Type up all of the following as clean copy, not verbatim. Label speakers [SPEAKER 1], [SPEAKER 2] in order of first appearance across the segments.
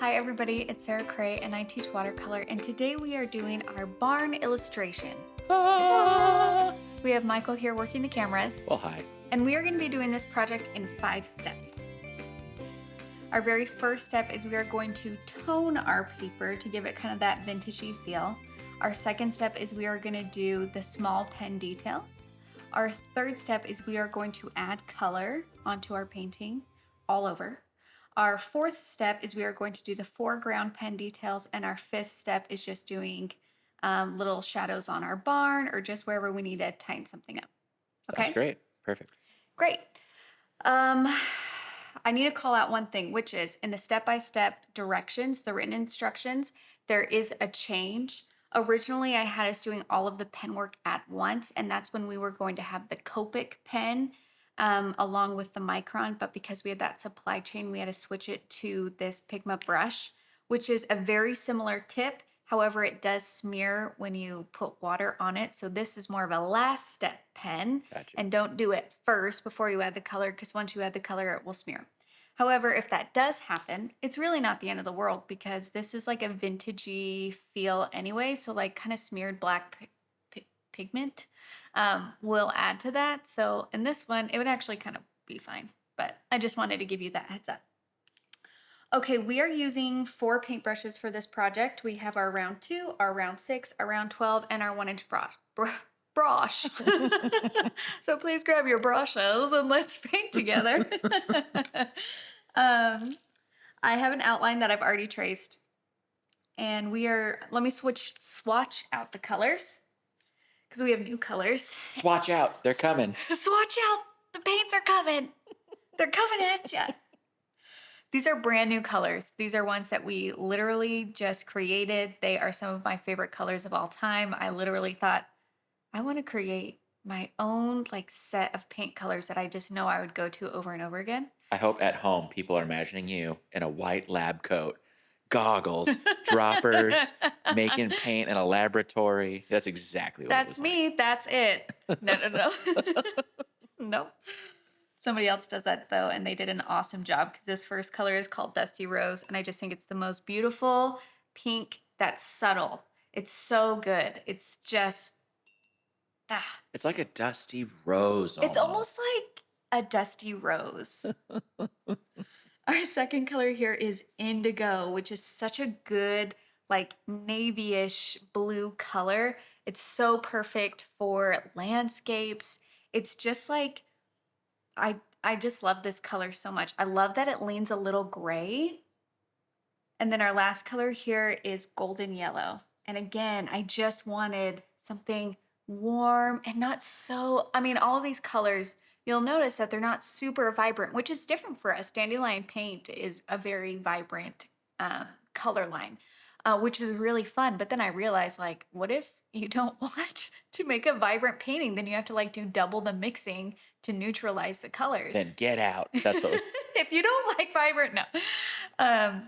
[SPEAKER 1] Hi everybody, it's Sarah Cray and I teach watercolor, and today we are doing our barn illustration.
[SPEAKER 2] Ah!
[SPEAKER 1] We have Michael here working the cameras,
[SPEAKER 2] Well, hi.
[SPEAKER 1] and we are going to be doing this project in 5 steps. Our very first step is we are going to tone our paper to give it kind of that vintagey feel. Our second step is we are going to do the small pen details. Our third step is we are going to add color onto our painting all over. Our fourth step is we are going to do the foreground pen details, and our fifth step is just doing little shadows on our barn or just wherever we need to tighten something up.
[SPEAKER 2] Sounds
[SPEAKER 1] Okay,
[SPEAKER 2] great. Perfect.
[SPEAKER 1] great. Um, I need to call out one thing, which is in the step-by-step directions, the written instructions, there is a change. Originally, I had us doing all of the pen work at once, and that's when we were going to have the Copic pen along with the Micron, but because we had that supply chain, we had to switch it to this Pigma brush, which is a very similar tip. However, it does smear when you put water on it. So this is more of a last step pen,
[SPEAKER 2] Gotcha.
[SPEAKER 1] and don't do it first before you add the color, because once you add the color, it will smear. However, if that does happen, it's really not the end of the world because this is like a vintagey feel anyway. So like kind of smeared black pigment will add to that. So in this one, it would actually kind of be fine, but I just wanted to give you that heads up. Okay, we are using 4 paintbrushes for this project. We have our round 2, our round 6, our round 12, and our 1-inch brush. So please grab your brushes and let's paint together. I have an outline that I've already traced, and let me swatch out the colors because we have new colors.
[SPEAKER 2] Swatch out. They're coming.
[SPEAKER 1] Swatch out. The paints are coming. They're coming at you. These are brand new colors. These are ones that we literally just created. They are some of my favorite colors of all time. I literally thought, I want to create my own like set of paint colors that I just know I would go to over and over again.
[SPEAKER 2] I hope at home people are imagining you in a white lab coat, goggles, droppers, making paint in a laboratory. That's exactly what
[SPEAKER 1] That's
[SPEAKER 2] it
[SPEAKER 1] me. That's it. No. Nope. Somebody else does that though, and they did an awesome job because this first color is called Dusty Rose, and I just think it's the most beautiful pink that's subtle. It's so good. It's just,
[SPEAKER 2] It's like a dusty rose
[SPEAKER 1] it's almost
[SPEAKER 2] almost.
[SPEAKER 1] like a dusty rose. Our second color here is Indigo, which is such a good, like navy-ish blue color. It's so perfect for landscapes. It's just like, I just love this color so much. I love that it leans a little gray. And then our last color here is golden yellow. And again, I just wanted something warm and not so, I mean, all of these colors, you'll notice that they're not super vibrant, which is different for us. Dandelion paint is a very vibrant color line, which is really fun. But then I realized, like, what if you don't want to make a vibrant painting? Then you have to like do double the mixing to neutralize the colors.
[SPEAKER 2] Then get out. That's what.
[SPEAKER 1] If you don't like vibrant, no.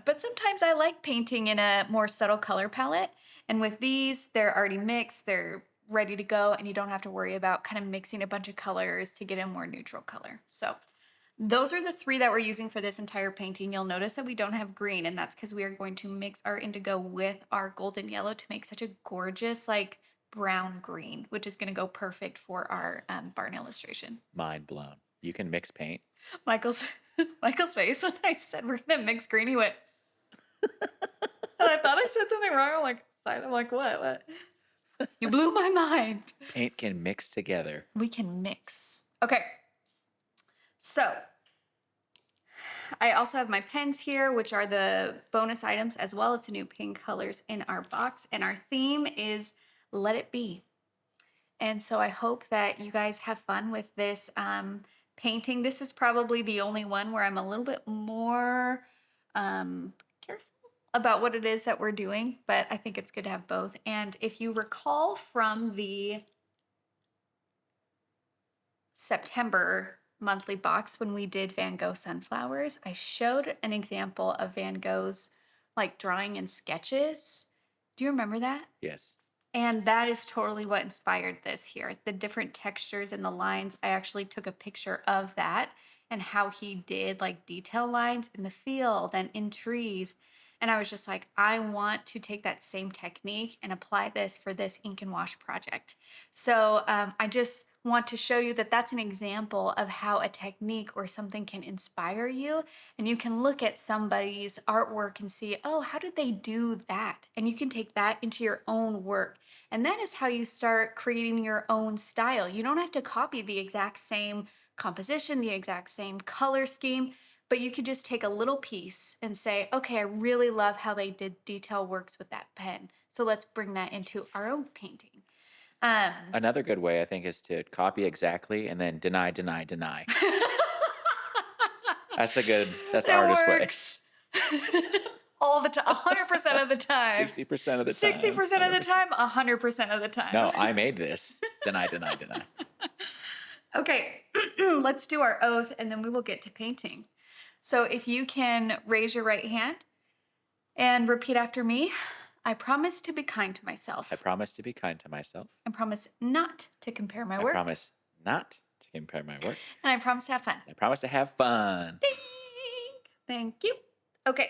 [SPEAKER 1] But sometimes I like painting in a more subtle color palette. And with these, they're already mixed, they're ready to go, and you don't have to worry about kind of mixing a bunch of colors to get a more neutral color. So those are the 3 that we're using for this entire painting. You'll notice that we don't have green, and that's because we are going to mix our indigo with our golden yellow to make such a gorgeous, like brown green, which is going to go perfect for our barn illustration.
[SPEAKER 2] Mind blown. You can mix paint.
[SPEAKER 1] Michael's face when I said we're gonna mix green, he went, and I thought I said something wrong. I'm like, what? You blew my mind.
[SPEAKER 2] Paint can mix together.
[SPEAKER 1] We can mix. Okay. So I also have my pens here, which are the bonus items, as well as the new pink colors in our box. And our theme is Let It Be. And so I hope that you guys have fun with this painting. This is probably the only one where I'm a little bit more careful about what it is that we're doing, but I think it's good to have both. And if you recall from the September monthly box when we did Van Gogh sunflowers, I showed an example of Van Gogh's like drawing and sketches. Do you remember that?
[SPEAKER 2] Yes.
[SPEAKER 1] And that is totally what inspired this here. The different textures and the lines, I actually took a picture of that and how he did like detail lines in the field and in trees. And I was just like, I want to take that same technique and apply this for this ink and wash project. So I just want to show you that that's an example of how a technique or something can inspire you. And you can look at somebody's artwork and see, oh, how did they do that? And you can take that into your own work. And that is how you start creating your own style. You don't have to copy the exact same composition, the exact same color scheme, but you could just take a little piece and say, okay, I really love how they did detail works with that pen. So let's bring that into our own painting. Um,
[SPEAKER 2] Another good way, I think, is to copy exactly and then deny, deny, deny. That's the
[SPEAKER 1] It
[SPEAKER 2] artist way.
[SPEAKER 1] works all the time, 100% of the time.
[SPEAKER 2] 60% of the time.
[SPEAKER 1] 60% of the
[SPEAKER 2] 100%.
[SPEAKER 1] time, 100% of the time.
[SPEAKER 2] No, I made this. Deny, deny, deny.
[SPEAKER 1] Okay, let's do our oath and then we will get to painting. So if you can raise your right hand and repeat after me. I promise to be kind to myself.
[SPEAKER 2] I promise to be kind to myself.
[SPEAKER 1] I promise not to compare my
[SPEAKER 2] I
[SPEAKER 1] work.
[SPEAKER 2] promise not to compare my work.
[SPEAKER 1] And I promise to have fun.
[SPEAKER 2] I promise to have fun.
[SPEAKER 1] Ding! Thank you. Okay.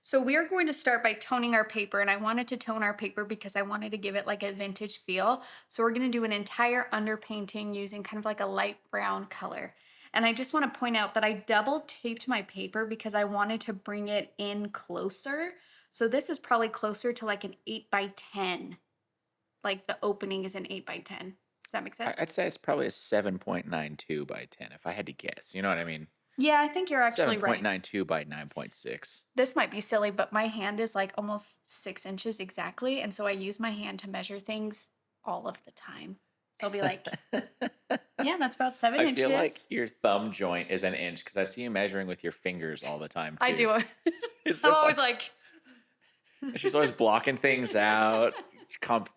[SPEAKER 1] So we are going to start by toning our paper, and I wanted to tone our paper because I wanted to give it like a vintage feel. So we're going to do an entire underpainting using kind of like a light brown color. And I just want to point out that I double taped my paper because I wanted to bring it in closer. So this is probably closer to like an 8x10. Like the opening is an 8x10. Does that make sense?
[SPEAKER 2] I'd say it's probably a 7.92 by 10 if I had to guess. You know what I mean?
[SPEAKER 1] Yeah, I think you're actually right.
[SPEAKER 2] 7.92 by 9.6.
[SPEAKER 1] This might be silly, but my hand is like almost 6 inches exactly. And so I use my hand to measure things all of the time. So I'll be like, yeah, that's about 7 inches.
[SPEAKER 2] I feel like your thumb joint is an inch because I see you measuring with your fingers all the time, too.
[SPEAKER 1] I do.
[SPEAKER 2] It's
[SPEAKER 1] I'm
[SPEAKER 2] so
[SPEAKER 1] always
[SPEAKER 2] fun.
[SPEAKER 1] like,
[SPEAKER 2] She's always blocking things out,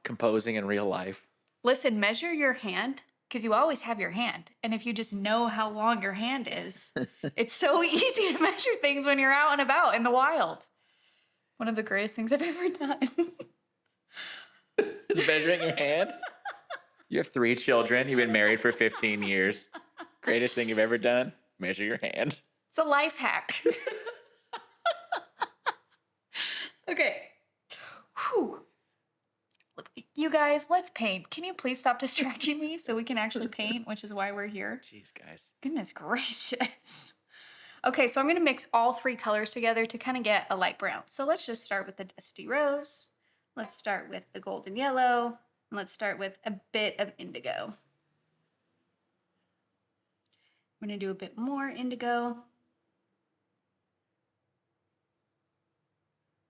[SPEAKER 2] composing in real life.
[SPEAKER 1] listen, measure your hand because you always have your hand. And if you just know how long your hand is, it's so easy to measure things when you're out and about in the wild. One of the greatest things I've ever done.
[SPEAKER 2] Is measuring your hand? You have 3 children. You've been married for 15 years. Greatest thing you've ever done? Measure your hand.
[SPEAKER 1] It's a life hack. Okay. Whew. You guys, let's paint. Can you please stop distracting me so we can actually paint, which is why we're here?
[SPEAKER 2] Jeez, guys.
[SPEAKER 1] Goodness gracious. Okay, so I'm going to mix all 3 colors together to kind of get a light brown. So let's just start with the dusty rose. Let's start with the golden yellow. And let's start with a bit of indigo. I'm going to do a bit more indigo.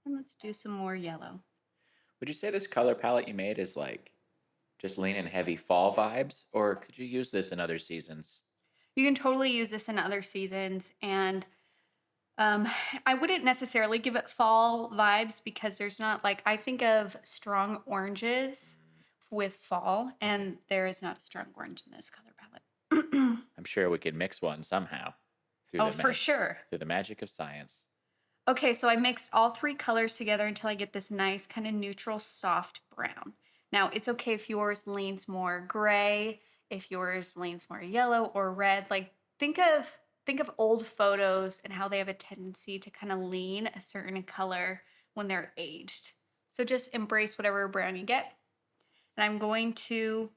[SPEAKER 1] And let's do some more yellow.
[SPEAKER 2] Would you say this color palette you made is like just leaning heavy fall vibes, or could you use this in other seasons?
[SPEAKER 1] You can totally use this in other seasons, and I wouldn't necessarily give it fall vibes because there's not like, I think of strong oranges with fall, and there is not a strong orange in this color palette.
[SPEAKER 2] I'm sure we could mix one somehow.
[SPEAKER 1] Oh, for sure.
[SPEAKER 2] Through the magic of science.
[SPEAKER 1] Okay, so I mixed all 3 colors together until I get this nice kind of neutral soft brown. Now, it's okay if yours leans more gray, if yours leans more yellow or red. Like think of old photos and how they have a tendency to kind of lean a certain color when they're aged. So just embrace whatever brown you get. And I'm going to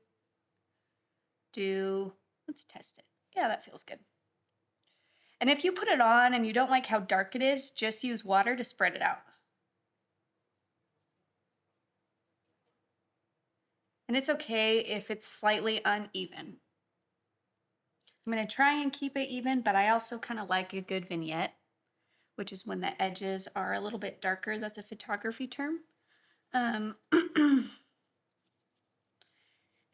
[SPEAKER 1] let's test it. Yeah, that feels good. And if you put it on and you don't like how dark it is, just use water to spread it out. And it's okay if it's slightly uneven. I'm going to try and keep it even, but I also kind of like a good vignette, which is when the edges are a little bit darker. That's a photography term. And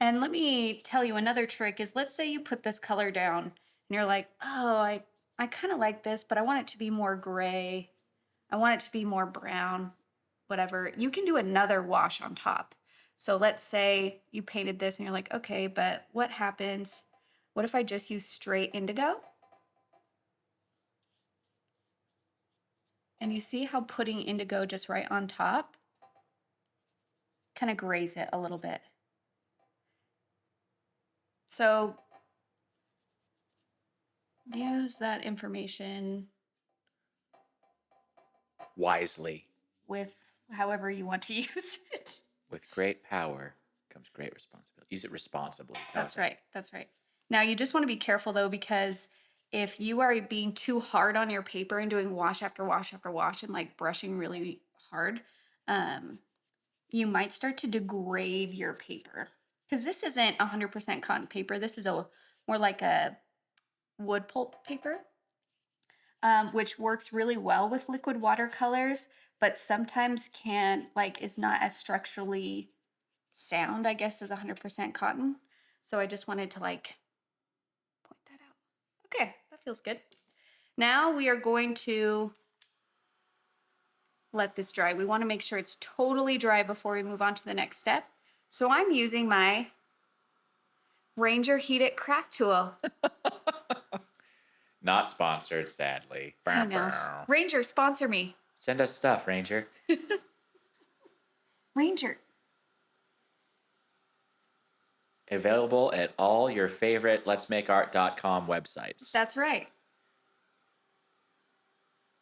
[SPEAKER 1] let me tell you another trick is, let's say you put this color down and you're like, oh, I kind of like this, but I want it to be more gray. I want it to be more brown, whatever. You can do another wash on top. So let's say you painted this and you're like, okay, but what happens? What if I just use straight indigo? And you see how putting indigo just right on top kind of grays it a little bit. So use that information
[SPEAKER 2] wisely.
[SPEAKER 1] with however you want to use it.
[SPEAKER 2] With great power comes great responsibility. Use it responsibly.
[SPEAKER 1] That's right. That's right. Now you just want to be careful though, because if you are being too hard on your paper and doing wash after wash after wash and like brushing really hard, um, you might start to degrade your paper. Because this isn't 100% cotton paper. This is more like a wood pulp paper, which works really well with liquid watercolors, but sometimes is not as structurally sound, I guess, as 100% cotton. So I just wanted to like point that out. Okay, that feels good. Now we are going to let this dry. We want to make sure it's totally dry before we move on to the next step. So I'm using my Ranger Heat It craft tool.
[SPEAKER 2] Not sponsored, sadly.
[SPEAKER 1] I know. Ranger, sponsor me.
[SPEAKER 2] Send us stuff, Ranger.
[SPEAKER 1] Ranger.
[SPEAKER 2] Available at all your favorite letsmakeart.com websites.
[SPEAKER 1] That's right.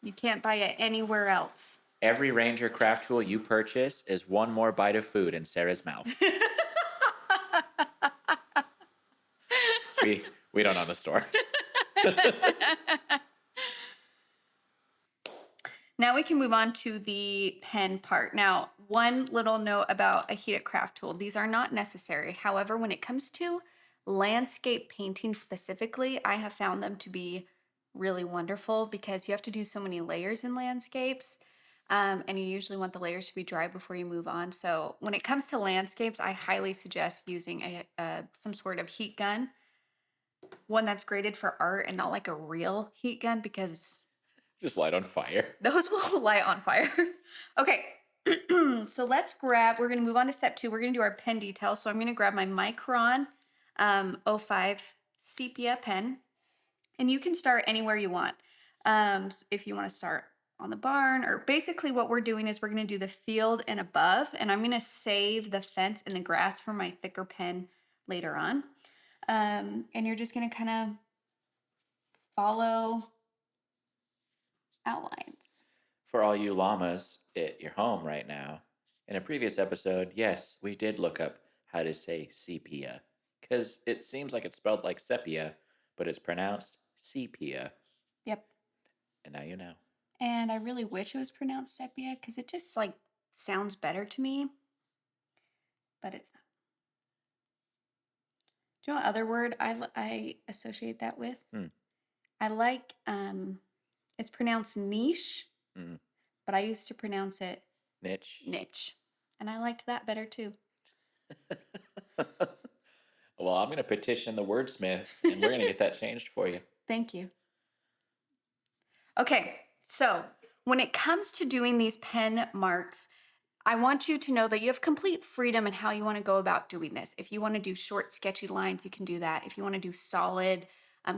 [SPEAKER 1] You can't buy it anywhere else.
[SPEAKER 2] Every Ranger craft tool you purchase is one more bite of food in Sarah's mouth. we don't own the store.
[SPEAKER 1] Now we can move on to the pen part. Now, one little note about a heated craft tool. These are not necessary. However, when it comes to landscape painting specifically, I have found them to be really wonderful because you have to do so many layers in landscapes. And you usually want the layers to be dry before you move on. So when it comes to landscapes, I highly suggest using some sort of heat gun. One that's graded for art and not like a real heat gun, because
[SPEAKER 2] Just light on fire.
[SPEAKER 1] those will light on fire. Okay, so we're going to move on to step 2. We're going to do our pen detail. So I'm going to grab my Micron 05 sepia pen. And you can start anywhere you want. If you want to start on the barn, or basically what we're doing is we're going to do the field and above. And I'm going to save the fence and the grass for my thicker pen later on. And you're just going to kind of follow outlines.
[SPEAKER 2] For all you llamas at your home right now, in a previous episode, yes, we did look up how to say sepia, because it seems like it's spelled like sepia, but it's pronounced sepia.
[SPEAKER 1] Yep.
[SPEAKER 2] And now you know.
[SPEAKER 1] And I really wish it was pronounced sepia because it just like sounds better to me, but it's not. Do you know what other word I associate that with? I like, it's pronounced niche, but I used to pronounce it niche. And I liked that better too.
[SPEAKER 2] Well, I'm going to petition the wordsmith and we're going to get that changed for you.
[SPEAKER 1] Thank you. Okay, so when it comes to doing these pen marks, I want you to know that you have complete freedom in how you want to go about doing this. If you want to do short, sketchy lines, you can do that. If you want to do solid,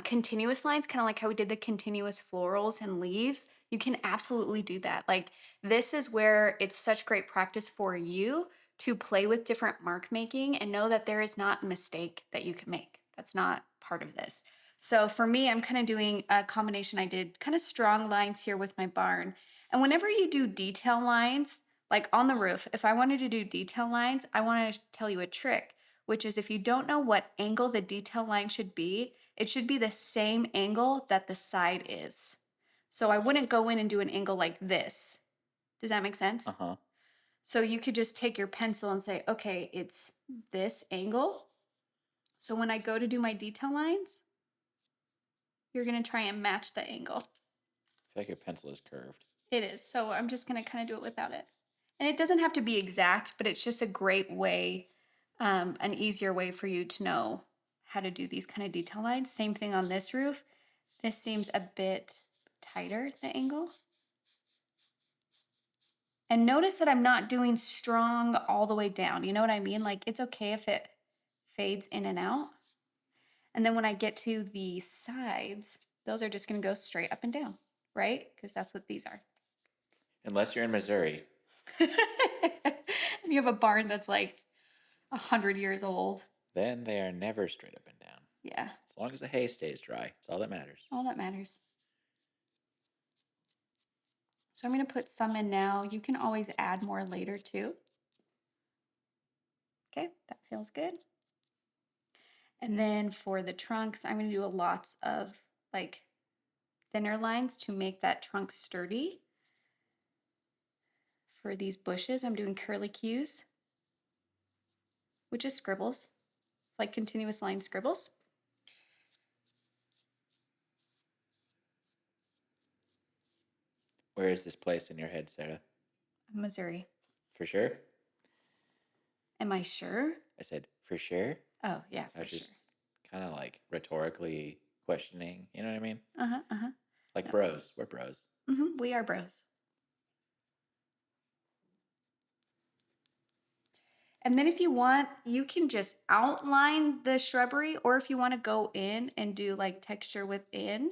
[SPEAKER 1] continuous lines, kind of like how we did the continuous florals and leaves, you can absolutely do that. Like, this is where it's such great practice for you to play with different mark making and know that there is not a mistake that you can make. That's not part of this. So for me, I'm kind of doing a combination. I did kind of strong lines here with my barn. And whenever you do detail lines, like on the roof, if I wanted to do detail lines, I want to tell you a trick, which is if you don't know what angle the detail line should be, it should be the same angle that the side is. So I wouldn't go in and do an angle like this. Does that make sense?
[SPEAKER 2] Uh-huh.
[SPEAKER 1] So you could just take your pencil and say, okay, it's this angle. So when I go to do my detail lines, you're going to try and match the angle.
[SPEAKER 2] I feel like your pencil is curved.
[SPEAKER 1] It is. So I'm just going to kind of do it without it. And it doesn't have to be exact, but it's just a great way, an easier way for you to know how to do these kind of detail lines. Same thing on this roof. This seems a bit tighter, the angle. And notice that I'm not doing strong all the way down. You know what I mean? Like, it's okay if it fades in and out. And then when I get to the sides, those are just going to go straight up and down, right? Because that's what these are.
[SPEAKER 2] Unless you're in Missouri.
[SPEAKER 1] And you have a barn that's like 100 years old.
[SPEAKER 2] Then they are never straight up and down.
[SPEAKER 1] Yeah.
[SPEAKER 2] As long as the hay stays dry. It's all that matters.
[SPEAKER 1] All that matters. So I'm going to put some in now. You can always add more later too. Okay, that feels good. And then for the trunks, I'm going to do lots of like thinner lines to make that trunk sturdy. For these bushes, I'm doing curly cues, which is scribbles. It's like continuous line scribbles.
[SPEAKER 2] Where is this place in your head, Sarah?
[SPEAKER 1] Missouri.
[SPEAKER 2] For sure?
[SPEAKER 1] Am I sure?
[SPEAKER 2] I said, for sure?
[SPEAKER 1] Oh, yeah,
[SPEAKER 2] I
[SPEAKER 1] for
[SPEAKER 2] was
[SPEAKER 1] sure.
[SPEAKER 2] just kind of like rhetorically questioning. You know what I mean?
[SPEAKER 1] Uh-huh, uh-huh.
[SPEAKER 2] Like
[SPEAKER 1] No.
[SPEAKER 2] bros. We're bros.
[SPEAKER 1] We are bros. And then if you want, you can just outline the shrubbery, or if you want to go in and do like texture within,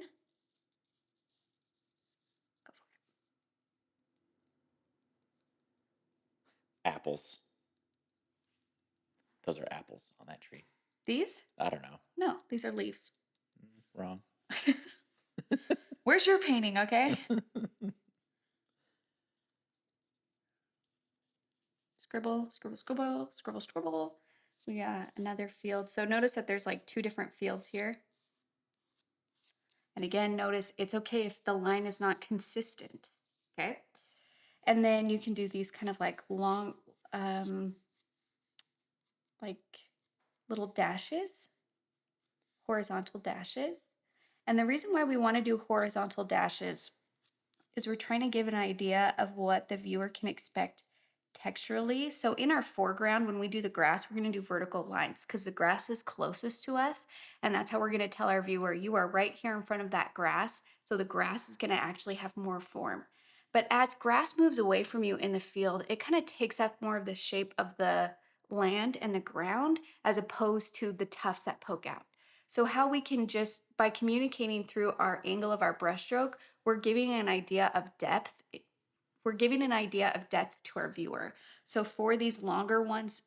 [SPEAKER 1] go for it.
[SPEAKER 2] Apples. Those are apples on that tree.
[SPEAKER 1] These?
[SPEAKER 2] I don't know.
[SPEAKER 1] No, these are leaves.
[SPEAKER 2] Wrong.
[SPEAKER 1] Where's your painting, okay? Scribble, scribble, scribble, scribble, scribble. We got another field. So notice that there's like 2 different fields here. And again, notice it's okay if the line is not consistent, okay? And then you can do these kind of like long, like little dashes, horizontal dashes. And the reason why we want to do horizontal dashes is we're trying to give an idea of what the viewer can expect texturally. So in our foreground, when we do the grass, we're going to do vertical lines because the grass is closest to us. And that's how we're going to tell our viewer, you are right here in front of that grass. So the grass is going to actually have more form. But as grass moves away from you in the field, it kind of takes up more of the shape of the land and the ground as opposed to the tufts that poke out. So how we can just, by communicating through our angle of our brushstroke, we're giving an idea of depth. We're giving an idea of depth to our viewer. So for these longer ones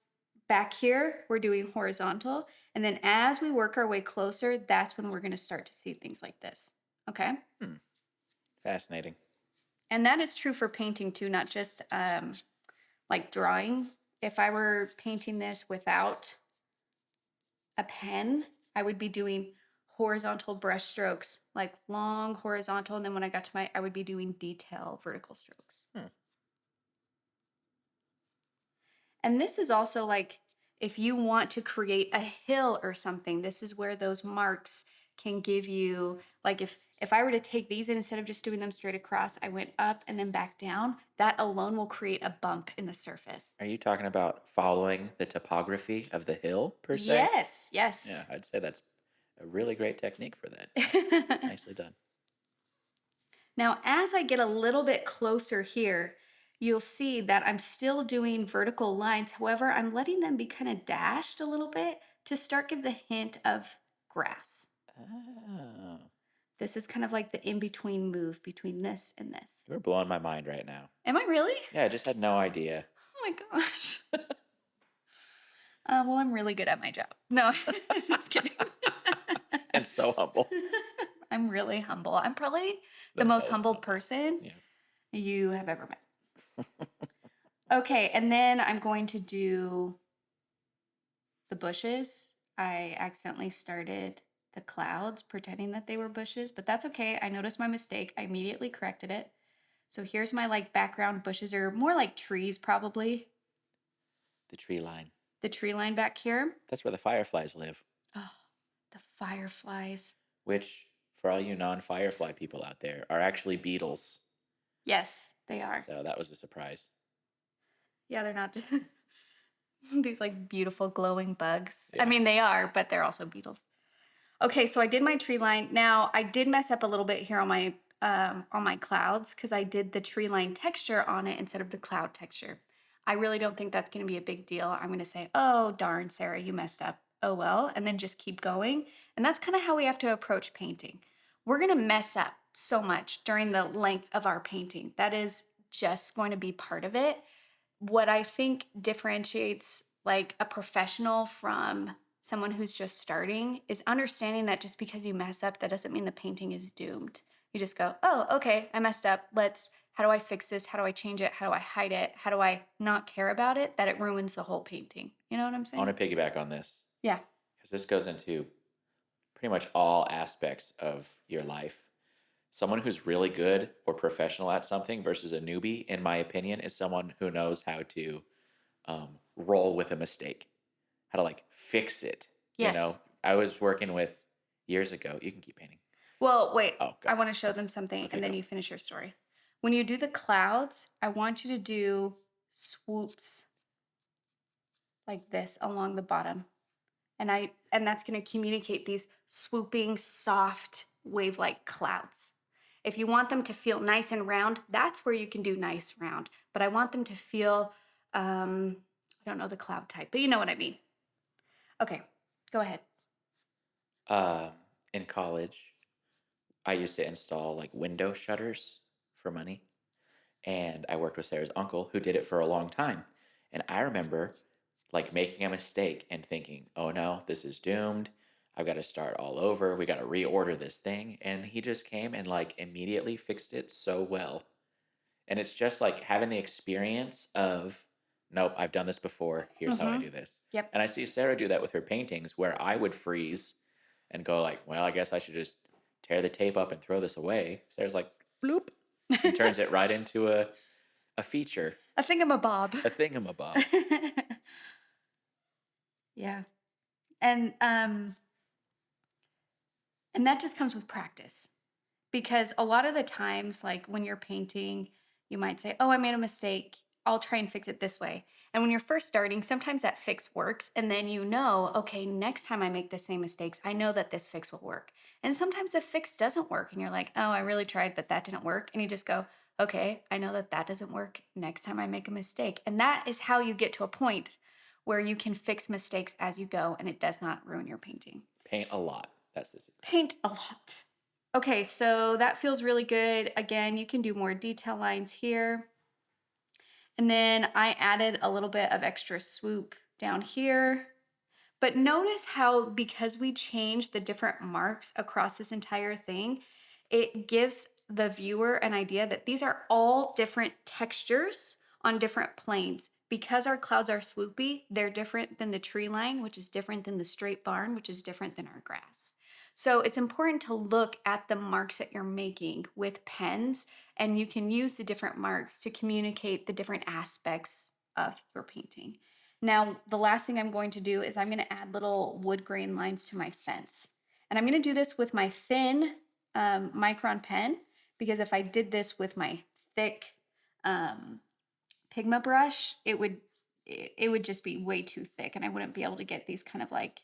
[SPEAKER 1] back here, we're doing horizontal. And then as we work our way closer, that's when we're going to start to see things like this. Okay.
[SPEAKER 2] Fascinating.
[SPEAKER 1] And that is true for painting too, not just like drawing. If I were painting this without a pen, I would be doing horizontal brush strokes, like long horizontal. And then when I got to I would be doing detail vertical strokes. And this is also like, if you want to create a hill or something, this is where those marks can give you, like if I were to take these and instead of just doing them straight across, I went up and then back down, that alone will create a bump in the surface.
[SPEAKER 2] Are you talking about following the topography of the hill, per se?
[SPEAKER 1] Yes, yes.
[SPEAKER 2] Yeah, I'd say that's a really great technique for that. Nicely done.
[SPEAKER 1] Now, as I get a little bit closer here, you'll see that I'm still doing vertical lines. However, I'm letting them be kind of dashed a little bit to start give the hint of grass.
[SPEAKER 2] Oh.
[SPEAKER 1] This is kind of like the in-between move between this and this.
[SPEAKER 2] You're blowing my mind right now.
[SPEAKER 1] Am I really?
[SPEAKER 2] Yeah, I just had no idea.
[SPEAKER 1] Oh my gosh. Well, I'm really good at my job. No, just kidding.
[SPEAKER 2] And so humble.
[SPEAKER 1] I'm really humble. I'm probably the most humble person you have ever met. Okay, and then I'm going to do the bushes. I accidentally started the clouds pretending that they were bushes, but that's okay. I noticed my mistake. I immediately corrected it. So here's my like background bushes, or more like trees probably.
[SPEAKER 2] The tree line.
[SPEAKER 1] The tree line back here.
[SPEAKER 2] That's where the fireflies live.
[SPEAKER 1] Oh, the fireflies.
[SPEAKER 2] Which, for all you non-firefly people out there, are actually beetles.
[SPEAKER 1] Yes, they are.
[SPEAKER 2] So that was a surprise.
[SPEAKER 1] Yeah, they're not just these like beautiful glowing bugs.
[SPEAKER 2] Yeah.
[SPEAKER 1] I mean, they are, but they're also beetles. Okay, so I did my tree line. Now I did mess up a little bit here on my clouds because I did the tree line texture on it instead of the cloud texture. I really don't think that's going to be a big deal. I'm going to say, oh, darn, Sarah, you messed up. Oh, well, and then just keep going. And that's kind of how we have to approach painting. We're going to mess up so much during the length of our painting. That is just going to be part of it. What I think differentiates like a professional from someone who's just starting is understanding that just because you mess up, that doesn't mean the painting is doomed. You just go, oh, okay, I messed up. Let's how do I fix this? How do I change it? How do I hide it? How do I not care about it that it ruins the whole painting? You know what I'm
[SPEAKER 2] I
[SPEAKER 1] saying?
[SPEAKER 2] want to piggyback on this
[SPEAKER 1] Yeah.
[SPEAKER 2] because this goes into pretty much all aspects of your life. Someone who's really good or professional at something versus a newbie, in my opinion, is someone who knows how to roll with a mistake, how to like fix it. You
[SPEAKER 1] Yes.
[SPEAKER 2] know, I was working with years ago. You can keep painting.
[SPEAKER 1] Well, wait.
[SPEAKER 2] Oh, go.
[SPEAKER 1] I want to show
[SPEAKER 2] Oh,
[SPEAKER 1] them something
[SPEAKER 2] okay,
[SPEAKER 1] and then
[SPEAKER 2] go.
[SPEAKER 1] you finish your story. When you do the clouds, I want you to do swoops like this along the bottom. And that's going to communicate these swooping, soft, wave-like clouds. If you want them to feel nice and round, that's where you can do nice round. But I want them to feel, I don't know the cloud type, but you know what I mean. Okay, go ahead.
[SPEAKER 2] Um, in college, I used to install like window shutters for money. And I worked with Sarah's uncle who did it for a long time. And I remember like making a mistake and thinking, oh no, this is doomed. I've got to start all over. We got to reorder this thing. And he just came and like immediately fixed it so well. And it's just like having the experience of, nope, I've done this before. Here's how I
[SPEAKER 1] Mm-hmm.
[SPEAKER 2] do this.
[SPEAKER 1] Yep.
[SPEAKER 2] And I see Sarah do that with her paintings where I would freeze and go like, well, I guess I should just tear the tape up and throw this away. Sarah's like, bloop, and turns it right into a feature,
[SPEAKER 1] A thingamabob.
[SPEAKER 2] a thingamabob.
[SPEAKER 1] Yeah. And um and that just comes with practice. Because a lot of the times, like when you're painting, you might say, oh, I made a mistake. I'll try and fix it this way. And when you're first starting, sometimes that fix works. And then you know, okay, next time I make the same mistakes, I know that this fix will work. And sometimes the fix doesn't work. And you're like, oh, I really tried, but that didn't work. And you just go, okay, I know that that doesn't work. Next time I make a mistake. And that is how you get to a point where you can fix mistakes as you go and it does not ruin your painting.
[SPEAKER 2] Paint a lot. That's the secret.
[SPEAKER 1] Paint a lot. Okay, so that feels really good. Again, you can do more detail lines here. And then I added a little bit of extra swoop down here. But notice how, because we changed the different marks across this entire thing, it gives the viewer an idea that these are all different textures on different planes. Because our clouds are swoopy, they're different than the tree line, which is different than the straight barn, which is different than our grass. So it's important to look at the marks that you're making with pens, and you can use the different marks to communicate the different aspects of your painting. Now, the last thing I'm going to do is I'm going to add little wood grain lines to my fence. And I'm going to do this with my thin micron pen, because if I did this with my thick Pigma brush, it would just be way too thick and I wouldn't be able to get these kind of like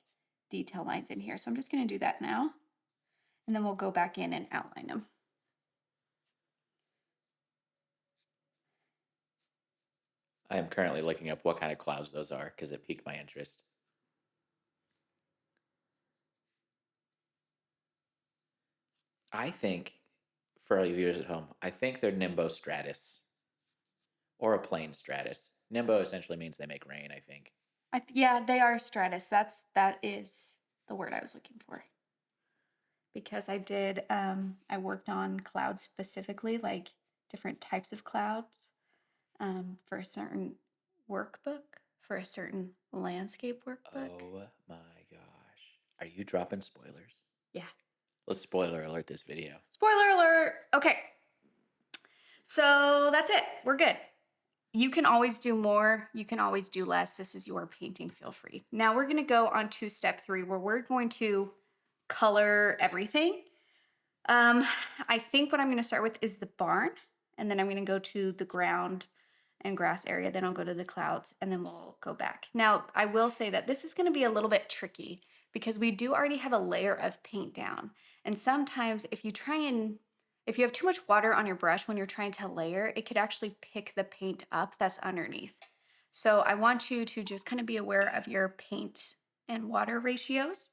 [SPEAKER 1] detail lines in here. So I'm just going to do that now. And then we'll go back in and outline them.
[SPEAKER 2] I am currently looking up what kind of clouds those are because it piqued my interest. I think, for all you viewers at home, I think they're nimbostratus or a plain stratus. Nimbo essentially means they make rain, I think.
[SPEAKER 1] Yeah, they are stratus. That is the word I was looking for. Because I worked on clouds specifically, like different types of clouds, for a certain workbook, for a certain landscape workbook.
[SPEAKER 2] Oh my gosh. Are you dropping spoilers?
[SPEAKER 1] Yeah.
[SPEAKER 2] Let's spoiler alert this video.
[SPEAKER 1] Spoiler alert. Okay. So that's it. We're good. You can always do more. You can always do less. This is your painting. Feel free. Now we're going to go on to step 3 where we're going to color everything. I think what I'm going to start with is the barn, and then I'm going to go to the ground and grass area. Then I'll go to the clouds, and then we'll go back. Now, I will say that this is going to be a little bit tricky because we do already have a layer of paint down. And sometimes if you have too much water on your brush when you're trying to layer, it could actually pick the paint up that's underneath. So I want you to just kind of be aware of your paint and water ratios.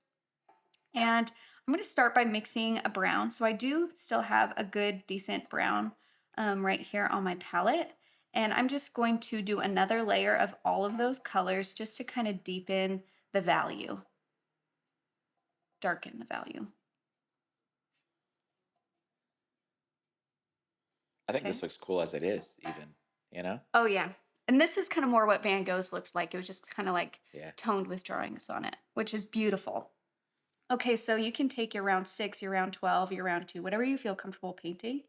[SPEAKER 1] And I'm going to start by mixing a brown. So I do still have a good, decent brown right here on my palette. And I'm just going to do another layer of all of those colors just to kind of deepen the value, darken the value.
[SPEAKER 2] I I think
[SPEAKER 1] Okay.
[SPEAKER 2] this looks cool as it is, even, you know?
[SPEAKER 1] Oh, yeah. And this is kind of more what Van Gogh's looked like. It was just kind of like
[SPEAKER 2] Yeah.
[SPEAKER 1] toned with drawings on it, which is beautiful. Okay, so you can take your round 6, your round 12, your round 2, whatever you feel comfortable painting.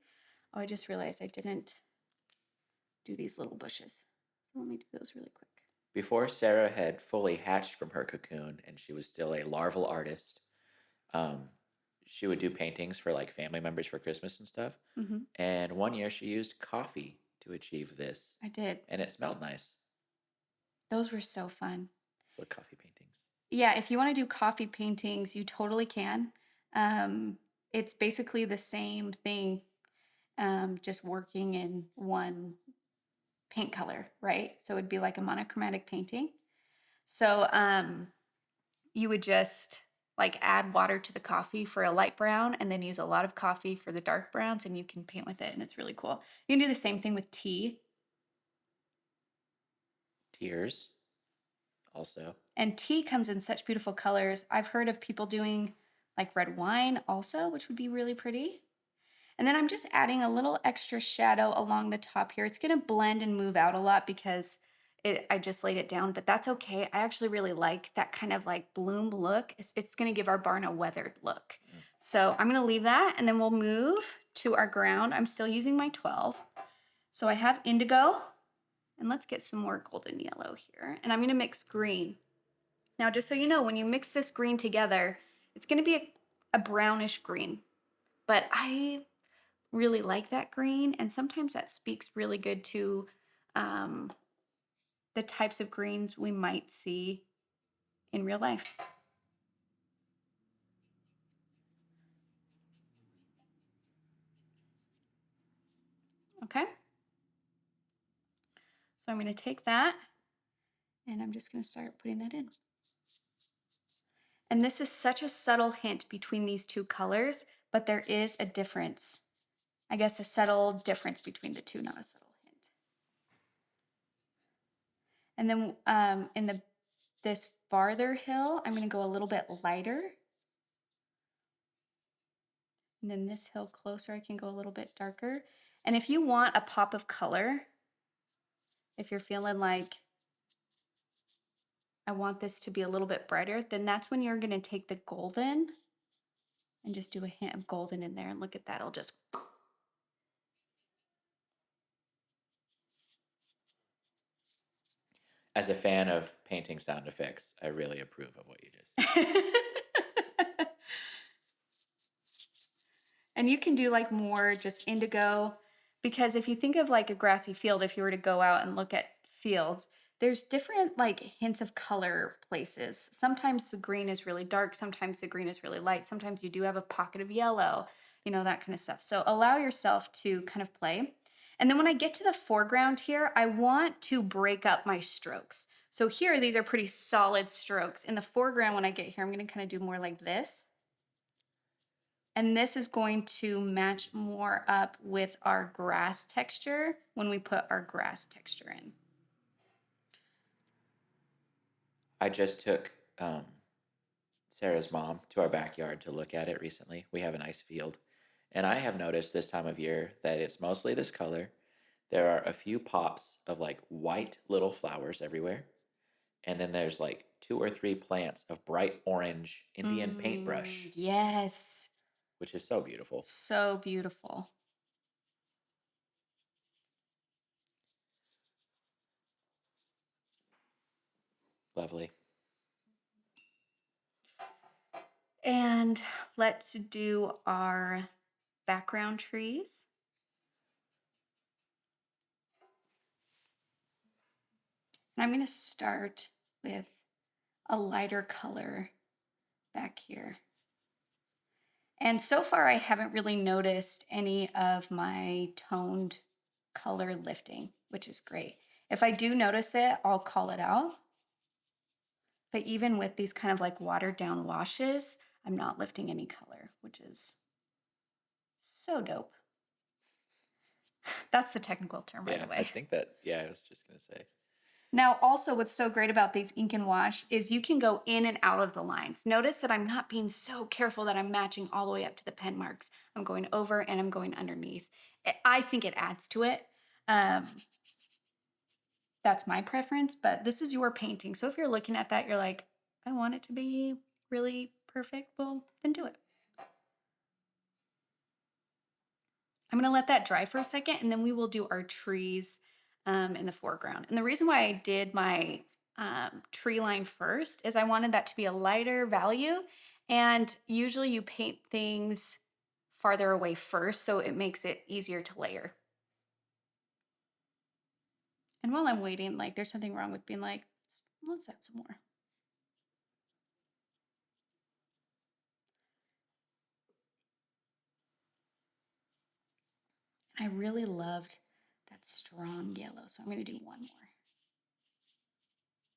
[SPEAKER 1] Oh, I just realized I didn't do these little bushes. So let me do those really quick.
[SPEAKER 2] Before Sarah had fully hatched from her cocoon and she was still a larval artist, um, she would do paintings for like family members for Christmas and stuff.
[SPEAKER 1] Hmm.
[SPEAKER 2] And one year she used coffee to achieve this,
[SPEAKER 1] I did.
[SPEAKER 2] and it smelled nice.
[SPEAKER 1] Those were so fun.
[SPEAKER 2] So coffee paintings.
[SPEAKER 1] Yeah, if you want to do coffee paintings, you totally can. Um, it's basically the same thing, just working in one paint color, right? So it'd be like a monochromatic painting. So you would just like add water to the coffee for a light brown and then use a lot of coffee for the dark browns and you can paint with it and it's really cool. You can do the same thing with tea.
[SPEAKER 2] Tears, also.
[SPEAKER 1] And tea comes in such beautiful colors. I've heard of people doing like red wine also, which would be really pretty. And then I'm just adding a little extra shadow along the top here. It's going to blend and move out a lot because I just laid it down, but that's okay. I actually really like that kind of like bloom look. It's going to give our barn a weathered look.
[SPEAKER 2] Mm.
[SPEAKER 1] So I'm going to leave that and then we'll move to our ground. I'm still using my 12. So I have indigo and let's get some more golden yellow here. And I'm going to mix green. Now, just so you know, when you mix this green together, it's going to be a brownish green, but I really like that green, and sometimes that speaks really good to um, the types of greens we might see in real life. Okay, so I'm going to take that and I'm just going to start putting that in. And this is such a subtle hint between these two colors, but there is a difference. I guess a subtle difference between the two, not a subtle hint. And then in this farther hill, I'm going to go a little bit lighter. And then this hill closer, I can go a little bit darker. And if you want a pop of color, if you're feeling like I want this to be a little bit brighter, then that's when you're going to take the golden and just do a hint of golden in there. And look at that, it'll just.
[SPEAKER 2] As a fan of painting sound effects, I really approve of what you just did.
[SPEAKER 1] And you can do like more just indigo, because if you think of like a grassy field, if you were to go out and look at fields, there's different like hints of color places. Sometimes the green is really dark, sometimes the green is really light, sometimes you do have a pocket of yellow, that kind of stuff. So allow yourself to kind of play. And then when I get to the foreground here, I want to break up my strokes. So here, these are pretty solid strokes. In the foreground, when I get here, I'm going to kind of do more like this. And this is going to match more up with our grass texture when we put our grass texture in.
[SPEAKER 2] I just took Sarah's mom to our backyard to look at it recently. We have a nice field. And I have noticed this time of year that it's mostly this color. There are a few pops of like white little flowers everywhere. And then there's like two or three plants of bright orange Indian paintbrush,
[SPEAKER 1] Yes.
[SPEAKER 2] which is so beautiful.
[SPEAKER 1] So beautiful.
[SPEAKER 2] Lovely.
[SPEAKER 1] And let's do our background trees. And I'm going to start with a lighter color back here. And so far, I haven't really noticed any of my toned color lifting, which is great. If I do notice it, I'll call it out. But even with these kind of like watered down washes, I'm not lifting any color, which is so dope. That's the technical term, by
[SPEAKER 2] Yeah,
[SPEAKER 1] the way.
[SPEAKER 2] I think that, yeah, I was just going to say.
[SPEAKER 1] Now, also what's so great about these ink and wash is you can go in and out of the lines. Notice that I'm not being so careful that I'm matching all the way up to the pen marks. I'm going over and I'm going underneath. I think it adds to it. Um, that's my preference, but this is your painting. So if you're looking at that, you're like, I want it to be really perfect. Well, then do it. I'm going to let that dry for a second, and then we will do our trees in the foreground. And the reason why I did my tree line first is I wanted that to be a lighter value. And usually you paint things farther away first, so it makes it easier to layer. And while I'm waiting, like there's something wrong with being like, let's add some more. I really loved that strong yellow, so I'm going to do one more.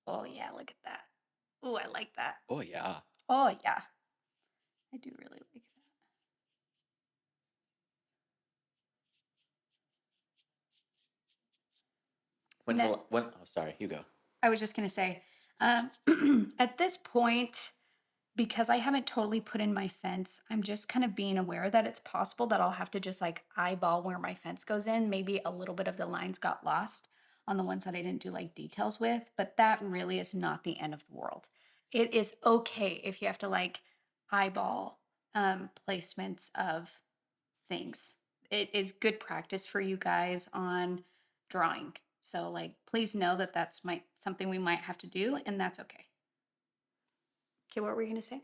[SPEAKER 1] Oh yeah, look at that. Oh, I like that.
[SPEAKER 2] Oh, yeah.
[SPEAKER 1] Oh yeah, I do really like that.
[SPEAKER 2] Oh, sorry, you go.
[SPEAKER 1] I was just going to say, um, at this point, because I haven't totally put in my fence, I'm just kind of being aware that it's possible that I'll have to just like eyeball where my fence goes in. Maybe a little bit of the lines got lost on the ones that I didn't do like details with, but that really is not the end of the world. It is okay if you have to like eyeball placements of things. It is good practice for you guys on drawing. So like, please know that that's something we might have to do, and that's okay. Okay, what were you gonna say?
[SPEAKER 2] I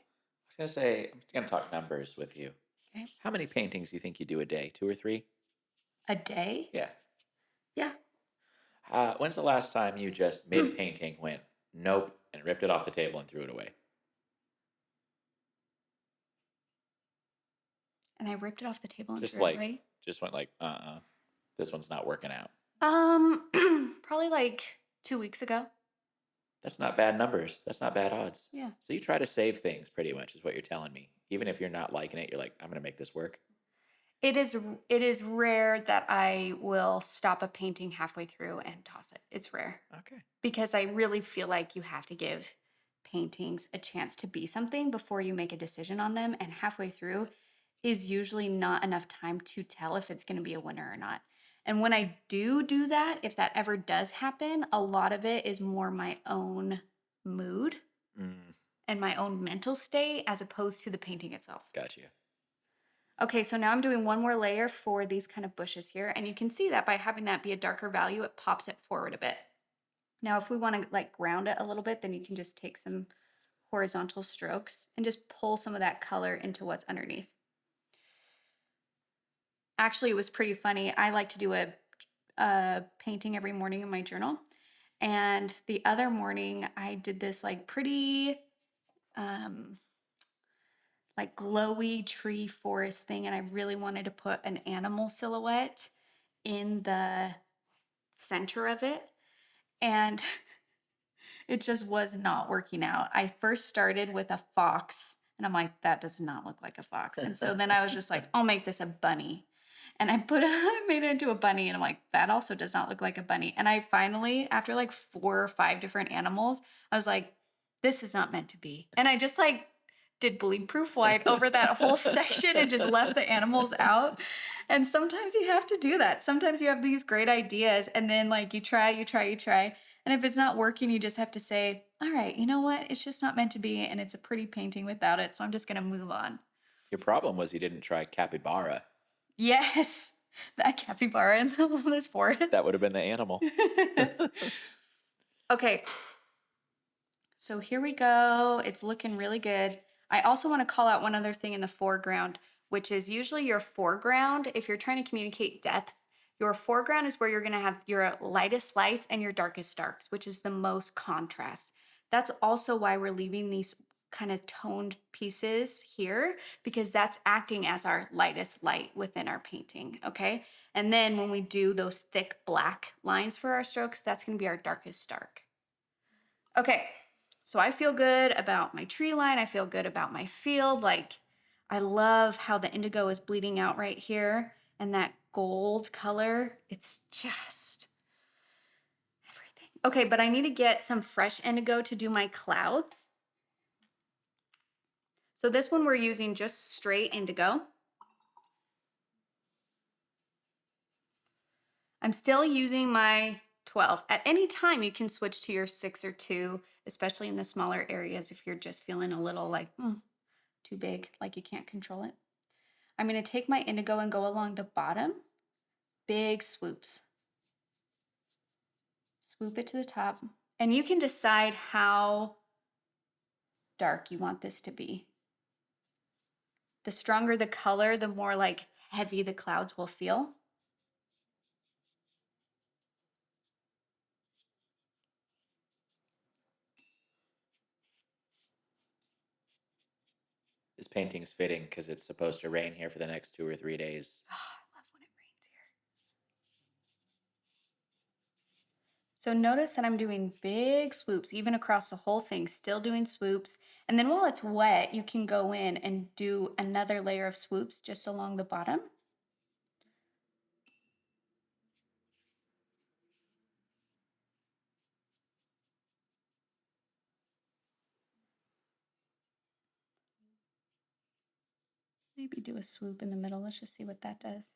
[SPEAKER 2] was going to say, I'm going to talk numbers with you.
[SPEAKER 1] Okay,
[SPEAKER 2] How many paintings do you think you do a day? 2 or 3?
[SPEAKER 1] a day?
[SPEAKER 2] Yeah.
[SPEAKER 1] Yeah.
[SPEAKER 2] When's the last time you just mid painting went, nope, and ripped it off the table and threw it away?
[SPEAKER 1] And I ripped it off the table and
[SPEAKER 2] Just
[SPEAKER 1] threw it
[SPEAKER 2] like,
[SPEAKER 1] away.
[SPEAKER 2] just went like, this one's not working out.
[SPEAKER 1] Probably like 2 weeks ago.
[SPEAKER 2] That's not bad numbers. That's not bad odds.
[SPEAKER 1] Yeah.
[SPEAKER 2] So you try to save things pretty much, is what you're telling me. Even if you're not liking it, you're like, I'm going to make this work.
[SPEAKER 1] It is rare that I will stop a painting halfway through and toss it. It's rare.
[SPEAKER 2] Okay.
[SPEAKER 1] Because I really feel like you have to give paintings a chance to be something before you make a decision on them. And halfway through is usually not enough time to tell if it's going to be a winner or not. And when I do that, if that ever does happen, a lot of it is more my own mood
[SPEAKER 2] Mm,
[SPEAKER 1] and my own mental state as opposed to the painting itself.
[SPEAKER 2] gotcha.
[SPEAKER 1] Okay, so now I'm doing one more layer for these kind of bushes here. And you can see that by having that be a darker value, it pops it forward a bit. Now, if we want to like ground it a little bit, then you can just take some horizontal strokes and just pull some of that color into what's underneath. Actually, it was pretty funny. I like to do a painting every morning in my journal. And the other morning, I did this like pretty like glowy tree forest thing. And I really wanted to put an animal silhouette in the center of it. And it just was not working out. I first started with a fox, and I'm like, that does not look like a fox. And so then I was just like, I'll make this a bunny. And I made it into a bunny, and I'm like, that also does not look like a bunny. And I finally, after like 4 or 5 different animals, I was like, this is not meant to be. And I just like did bleed proof white over that whole section and just left the animals out. And sometimes you have to do that. Sometimes you have these great ideas, and then like you try. And if it's not working, you just have to say, all right, you know what? It's just not meant to be. And it's a pretty painting without it. So I'm just going to move on.
[SPEAKER 2] Your problem was you didn't try capybara.
[SPEAKER 1] Yes, that capybara in this forest.
[SPEAKER 2] That would have been the animal.
[SPEAKER 1] Okay. So here we go. It's looking really good. I also want to call out one other thing in the foreground, which is usually your foreground. If you're trying to communicate depth, your foreground is where you're going to have your lightest lights and your darkest darks, which is the most contrast. That's also why we're leaving these kind of toned pieces here, because that's acting as our lightest light within our painting, okay? And then when we do those thick black lines for our strokes, that's going to be our darkest dark. Okay, so I feel good about my tree line. I feel good about my field. Like, I love how the indigo is bleeding out right here and that gold color. It's just everything. Okay, but I need to get some fresh indigo to do my clouds. So this one we're using just straight indigo. I'm still using my 12. At any time, you can switch to your 6 or 2, especially in the smaller areas if you're just feeling a little like too big, like you can't control it. I'm going to take my indigo and go along the bottom, big swoops. Swoop it to the top. And you can decide how dark you want this to be. The stronger the color, the more like heavy the clouds will feel.
[SPEAKER 2] This painting's fitting because it's supposed to rain here for the next 2 or 3 days.
[SPEAKER 1] Oh, I love when it rains here. So notice that I'm doing big swoops, even across the whole thing, still doing swoops. And then while it's wet, you can go in and do another layer of swoops just along the bottom. Maybe do a swoop in the middle. Let's just see what that does.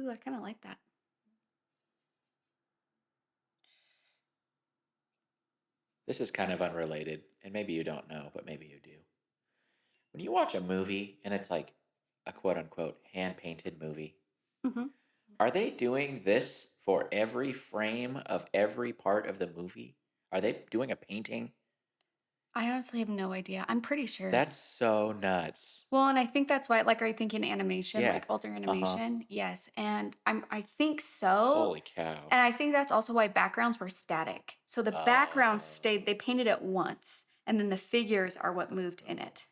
[SPEAKER 1] Ooh, I kind of like that.
[SPEAKER 2] This is kind of unrelated, and maybe you don't know, but maybe you do. When you watch a movie and it's like a quote unquote hand painted movie,
[SPEAKER 1] Hmm.
[SPEAKER 2] are they doing this for every frame of every part of the movie? Are they doing a painting?
[SPEAKER 1] I honestly have no idea. I'm pretty sure.
[SPEAKER 2] That's so nuts.
[SPEAKER 1] Well, and I think that's why, like, are you thinking animation,
[SPEAKER 2] Yeah.
[SPEAKER 1] like older
[SPEAKER 2] Uh huh.
[SPEAKER 1] animation? Yes. And I think so.
[SPEAKER 2] Holy cow.
[SPEAKER 1] And I think that's also why backgrounds were static. So the background stayed, they painted it once, and then the figures are what moved in it.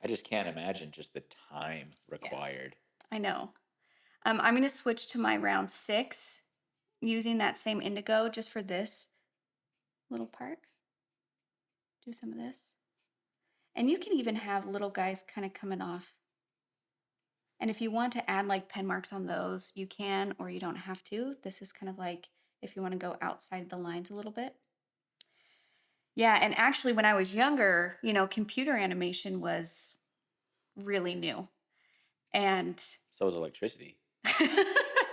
[SPEAKER 2] I just can't imagine just the time
[SPEAKER 1] Yeah,
[SPEAKER 2] required.
[SPEAKER 1] I know. I'm going to switch to my round 6 using that same indigo just for this little part. Do some of this. And you can even have little guys kind of coming off. And if you want to add like pen marks on those, you can, or you don't have to. This is kind of like if you want to go outside the lines a little bit. Yeah, and actually, when I was younger, computer animation was really new. And
[SPEAKER 2] So is electricity.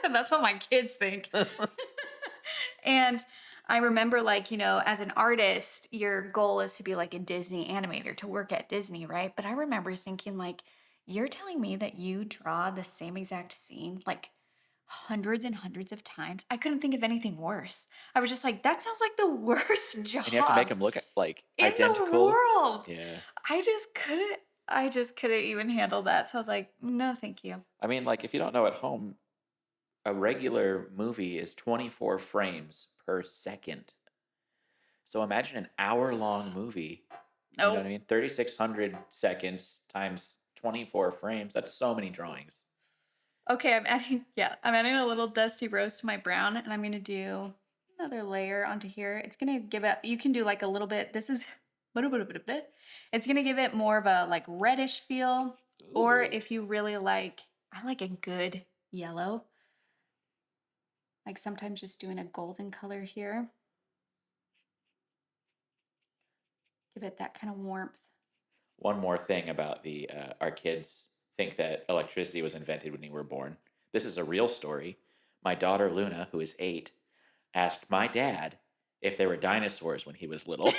[SPEAKER 1] that's what my kids think. And I remember, like, as an artist, your goal is to be like a Disney animator, to work at Disney, right? But I remember thinking, like, you're telling me that you draw the same exact scene like hundreds and hundreds of times. I couldn't think of anything worse. I was just like, that sounds like the worst
[SPEAKER 2] And you have to make
[SPEAKER 1] job
[SPEAKER 2] them look like
[SPEAKER 1] in the
[SPEAKER 2] identical.
[SPEAKER 1] world.
[SPEAKER 2] Yeah.
[SPEAKER 1] I just couldn't even handle that. So I was like, no, thank you.
[SPEAKER 2] I mean, like, if you don't know at home, a regular movie is 24 frames per second. So imagine an hour-long movie. You know what I
[SPEAKER 1] Oh,
[SPEAKER 2] mean? 3,600 seconds times 24 frames. That's so many drawings.
[SPEAKER 1] okay. I'm adding a little dusty rose to my brown, and I'm going to do another layer onto here. It's going to give it, you can do like a little bit. This is, it's going to give it more of a like reddish feel. Or
[SPEAKER 2] Ooh.
[SPEAKER 1] if you really like, I like a good yellow. Like sometimes just doing a golden color here. Give it that kind of warmth.
[SPEAKER 2] One more thing about our kids think that electricity was invented when you were born. This is a real story. My daughter Luna, who is 8, asked my dad if there were dinosaurs when he was little.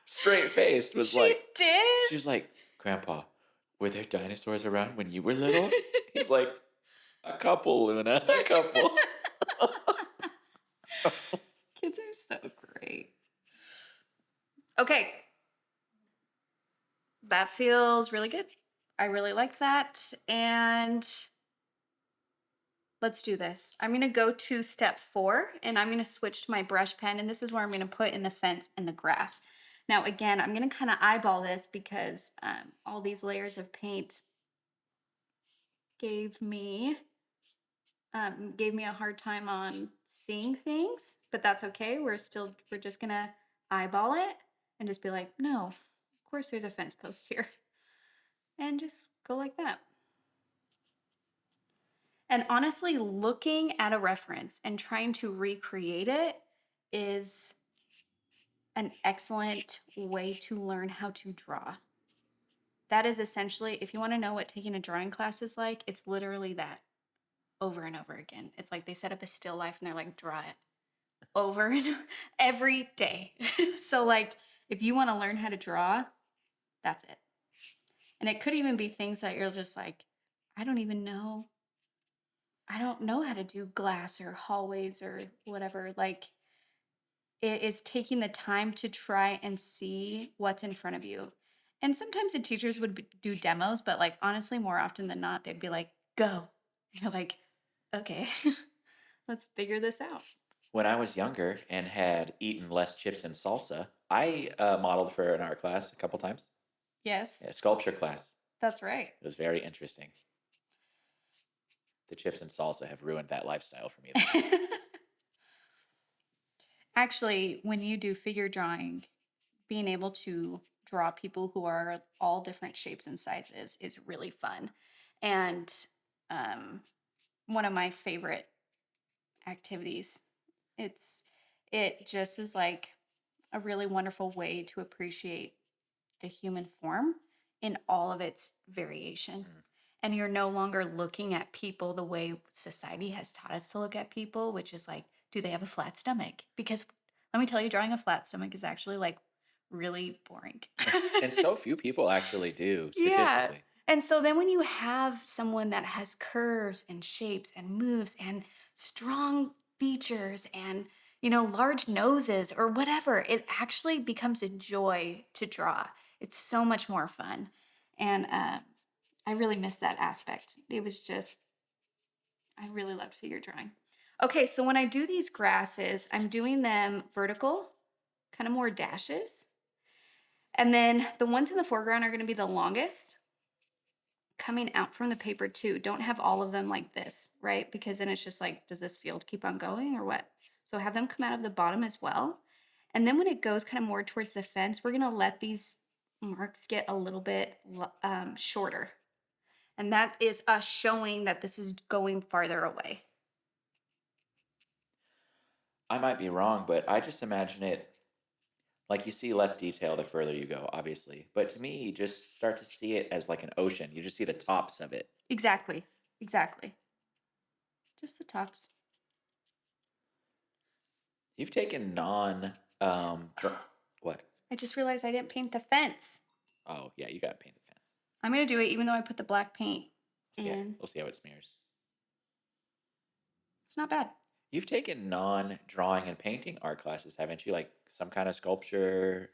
[SPEAKER 2] Straight faced was
[SPEAKER 1] She
[SPEAKER 2] like,
[SPEAKER 1] did?
[SPEAKER 2] she was like, Grandpa, were there dinosaurs around when you were little? He's like, a couple, Luna, a couple.
[SPEAKER 1] Kids are so great. Okay. That feels really good. I really like that. And let's do this. I'm going to go to step 4 and I'm going to switch to my brush pen. And this is where I'm going to put in the fence and the grass. Now, again, I'm going to kind of eyeball this because all these layers of paint gave me a hard time on seeing things, but that's okay. We're just gonna eyeball it and just be like, no, of course there's a fence post here, and just go like that. And honestly, looking at a reference and trying to recreate it is an excellent way to learn how to draw. That is essentially, if you want to know what taking a drawing class is like, it's literally that over and over again. It's like they set up a still life and they're like, draw it over and every day. So, like, if you want to learn how to draw, that's it. And it could even be things that you're just like, I don't even know. I don't know how to do glass or hallways or whatever. Like, it is taking the time to try and see what's in front of you. And sometimes the teachers would do demos, but like honestly, more often than not, they'd be like, go. And you're like, okay, let's figure this out.
[SPEAKER 2] When I was younger and had eaten less chips and salsa, I modeled for an art class a couple times.
[SPEAKER 1] Yes,
[SPEAKER 2] Yeah, sculpture class.
[SPEAKER 1] that's right.
[SPEAKER 2] It was very interesting. The chips and salsa have ruined that lifestyle for me, though.
[SPEAKER 1] Actually, when you do figure drawing, being able to draw people who are all different shapes and sizes is really fun. And um, one of my favorite activities. It's it just is like a really wonderful way to appreciate the human form in all of its variation.
[SPEAKER 2] Mm.
[SPEAKER 1] And you're no longer looking at people the way society has taught us to look at people, which is like, do they have a flat stomach? Because let me tell you, drawing a flat stomach is actually like really boring.
[SPEAKER 2] And so few people actually do,
[SPEAKER 1] Yeah.
[SPEAKER 2] statistically.
[SPEAKER 1] And so then when you have someone that has curves and shapes and moves and strong features and, large noses or whatever, it actually becomes a joy to draw. It's so much more fun. And I really miss that aspect. It was just, I really loved figure drawing. Okay, so when I do these grasses, I'm doing them vertical, kind of more dashes. And then the ones in the foreground are going to be the longest coming out from the paper too. Don't have all of them like this, right? Because then it's just like, does this field keep on going or what? So have them come out of the bottom as well. And then when it goes kind of more towards the fence, we're going to let these marks get a little bit shorter. And that is us showing that this is going farther away.
[SPEAKER 2] I might be wrong, but I just imagine it like you see less detail the further you go, obviously. But to me, you just start to see it as like an ocean. You just see the tops of it.
[SPEAKER 1] Exactly. Exactly. Just the tops.
[SPEAKER 2] You've taken what?
[SPEAKER 1] I just realized I didn't paint the fence.
[SPEAKER 2] Oh, yeah, you got to paint the fence.
[SPEAKER 1] I'm going to do it even though I put the black paint
[SPEAKER 2] Yeah,
[SPEAKER 1] in.
[SPEAKER 2] we'll see how it smears.
[SPEAKER 1] It's not bad.
[SPEAKER 2] You've taken non-drawing and painting art classes, haven't you? Like some kind of sculpture,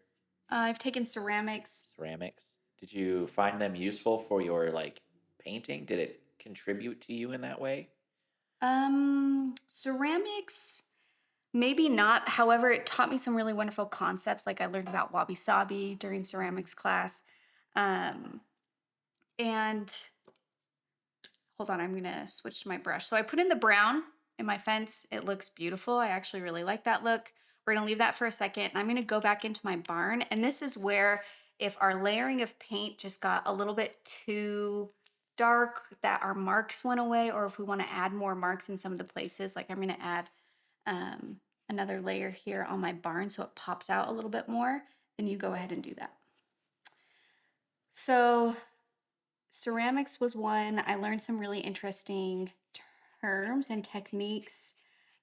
[SPEAKER 1] I've taken ceramics.
[SPEAKER 2] ceramics. Did you find them useful for your like painting? Did it contribute to you in that way?
[SPEAKER 1] Ceramics, maybe not. However, it taught me some really wonderful concepts. Like I learned about wabi sabi during ceramics class. Um, and hold on, I'm gonna switch to my brush. So I put in the brown in my fence. It looks beautiful. I actually really like that look. We're gonna leave that for a second. And I'm gonna go back into my barn. And this is where if our layering of paint just got a little bit too dark that our marks went away, or if we want to add more marks in some of the places, like I'm gonna add um, another layer here on my barn so it pops out a little bit more, then you go ahead and do that. So ceramics was one. I learned some really interesting terms and techniques.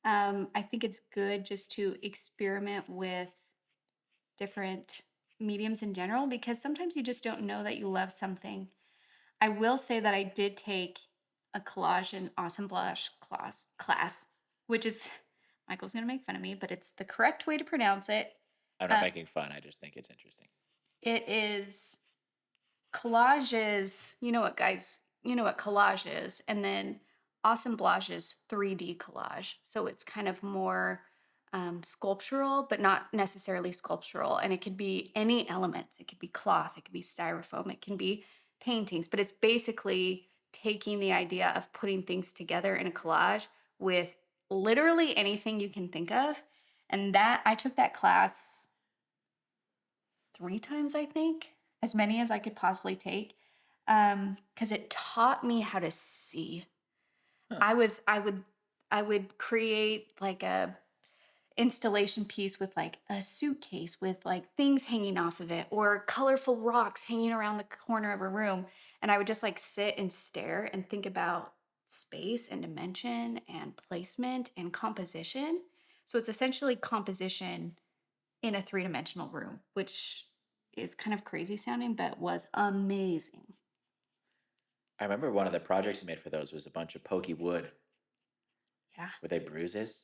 [SPEAKER 1] I think it's good just to experiment with different mediums in general because sometimes you just don't know that you love something. I will say that I did take a collage and awesome blush class, which is Michael's gonna make fun of me, but it's the correct way to pronounce it.
[SPEAKER 2] I'm not
[SPEAKER 1] Uh,
[SPEAKER 2] making fun. I just think it's interesting.
[SPEAKER 1] it is collages. You know what, guys? You know what collage is, and then awesome blush is 3D collage. So it's kind of more sculptural, but not necessarily sculptural. And it could be any elements. It could be cloth. It could be styrofoam. It can be paintings. But it's basically taking the idea of putting things together in a collage with literally anything you can think of. And that I took that class 3 times, I think, as many as I could possibly take, because it taught me how to see.
[SPEAKER 2] Huh.
[SPEAKER 1] I would create like installation piece with like a suitcase with like things hanging off of it or colorful rocks hanging around the corner of a room. And I would just like sit and stare and think about space and dimension and placement and composition. So it's essentially composition in a three-dimensional room, which is kind of crazy sounding, but was amazing.
[SPEAKER 2] I remember one of the projects you made for those was a bunch of pokey wood.
[SPEAKER 1] Yeah.
[SPEAKER 2] Were they bruises